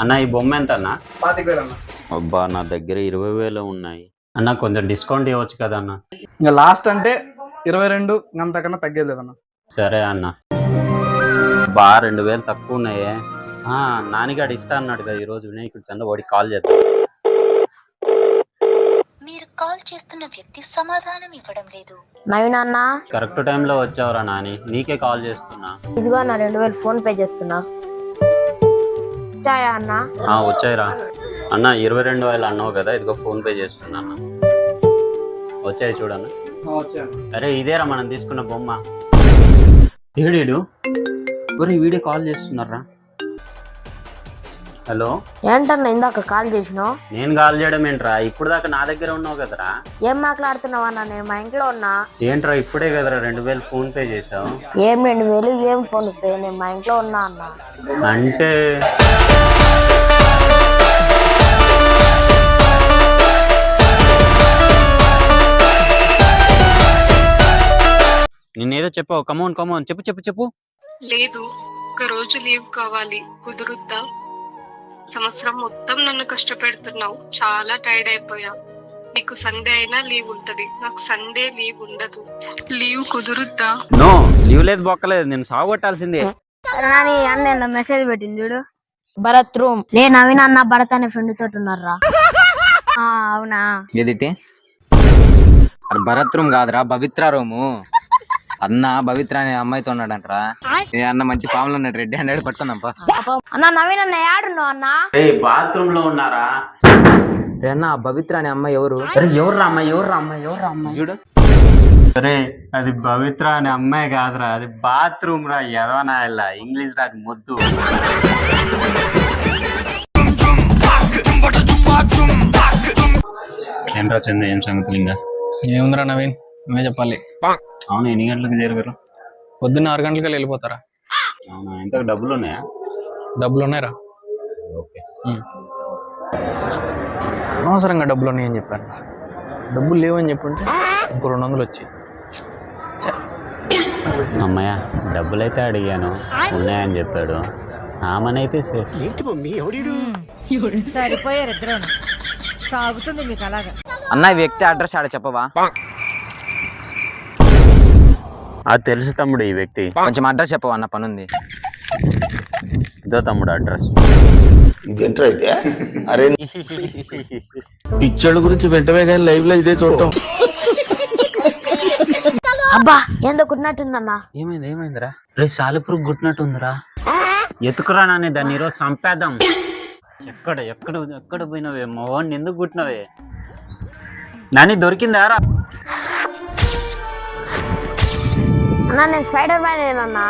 అన్న ఈ బొమ్మ ఎంత అన్న? 25,000 అన్న. అబ్బా నా దగ్గర 20,000 ఉన్నాయి అన్న, కొంచెం డిస్కౌంట్ ఇవ్వచ్చు కదా అన్న? ఇంకా లాస్ట్ అంటే 22 అంతకన్నా తగ్గేది. సరే అన్న. బా 2,000 తక్కువ ఉన్నాయే. నానిగాడు ఇస్తా అన్నాడు కదా ఈరోజు వినాయకుడి చంద, వాడికి కాల్ చేద్దాం. మీరు కాల్ చేస్తున్న వ్యక్తి సమాధానం ఇవ్వడం లేదు. నవీన్ అన్న, కరెక్ట్ టైంలో వచ్చావురా నాని, నీకే కాల్ చేస్తున్నా. ఇదిగో అన్న 2,000 ఫోన్ పే చేస్తున్నా. వచ్చాయా అన్న? వచ్చాయిరా అన్న. 22,000 అన్నావు కదా, ఇదిగో ఫోన్ పే చేస్తున్నా అన్న. వచ్చాయి చూడన్న. అరే ఇదేరా మనం తీసుకున్న బొమ్మ. ఏడేడు ఒరే వీడియో కాల్ చేస్తున్నారా? హలో, ఏంటన్నా ఇందాక కాల్ చేసినావు? నేను కాల్ చేయడం ఏంట్రా? ఇప్పుడు దాకా నా దగ్గర ఉన్నావు కదరా. ఏం మాట్లాడుతున్నావు అన్న? నేను మా ఇంట్లో ఉన్నా. ఏంట్రా ఇప్పుడే కదరా 2,000 ఫోన్ పే చేసావు? ఏం 2,000 ఏం ఫోన్ పే? నేను మా ఇంట్లో ఉన్నా అన్న. అంటే నిన్నేదో చెప్పావు. కమోన్ చెప్పు. లేదు, ఒక రోజు లీవ్ కావాలి, కుదురుద్దా? సంవత్సరం మొత్తం నన్ను కష్టపెడుతున్నావు, చాలా టైర్డ్ అయిపోయా. నీకు సండే అయినా లీవ్ ఉంటది, నాకు సండే లీవ్ ఉండదు. లీవ్ కుదురుద్దా? నో, లీవ్ లేదు బొక్కలేదు, నేను సాగొట్టాల్సిందే. నాని అన్న మెసేజ్ పెట్టింది చూడు. భరత్ రూమ్ లే. నవీన్ అన్న భరత్ అనే ఫ్రెండ్ తోటి ఉన్నారా? అవునా? ఏదిటి? అది భరత్ రూమ్ కాదురా, పవిత్ర రూము. అన్న పవిత్ర అనే అమ్మాయితో ఉన్నాడంటరా. అన్న మంచి పాములు ఉన్నాడు, రెడ్ హ్యాండెడ్ పట్టుకుందాంపా. అన్న నవీన్ అన్న యాడున్నావు అన్న? బాత్రూమ్ లో ఉన్నారా? అన్న పవిత్ర అనే అమ్మాయి ఎవరు? ఎవర్రా అమ్మాయి చూడు. అరే అది పవిత్ర అనే అమ్మాయి కాదురా, అది బాత్రూమ్ రా. ఎదవనా ఇలా ఇంగ్లీష్ రాదు మొద్దు. ఏంట్రా చంద, ఏం సంగతులు? ఇంకా ఏముందిరా నవీన్, నువ్వే చెప్పాలి. అవును, ఎన్ని గంటలకు చేరుగారు? పొద్దున్న 6 గంటలకి వెళ్ళిపోతారా? అవునా, ఎంత డబ్బులు ఉన్నాయా? డబ్బులు ఉన్నాయిరా. ఓకే. అనవసరంగా డబ్బులు ఉన్నాయని చెప్పాను. డబ్బులు లేవని చెప్పుంటే ఇంకో 200 వచ్చి. అమ్మయ్య, డబ్బులైతే అడిగాను, ఉన్నాయని చెప్పాడు. ఆమెనైతే సేఫ్. సరిపోయారు ఇద్దరు. సాగుతుంది మీకు అలాగా. అన్న ఈ వ్యక్తి అడ్రస్ ఆడ చెప్పవా? అది తెలుసు తమ్ముడు, ఈ వ్యక్తి. కొంచెం అడ్రస్ చెప్పవా అన్న, పనుంది. ఇదో తమ్ముడు అడ్రస్. అరే పిచ్చోళ్ళ గురించి వెంటనే కానీ లైవ్ లో ఇదే చూడటం. అబ్బా ఏందో కుట్టినట్టుందన్నా. ఏమైందిరా? రే సాలిపురుగు గుట్టినట్టుందిరా. ఎత్తుకురా నాని, దాన్ని ఈరోజు చంపేద్దాం. ఎక్కడ పోయినవే? మోహన్ ఎందుకు గుట్టినవే? నాని దొరికిందా రా? అన్నా నేను స్పైడర్ మ్యాన్ అన్నా.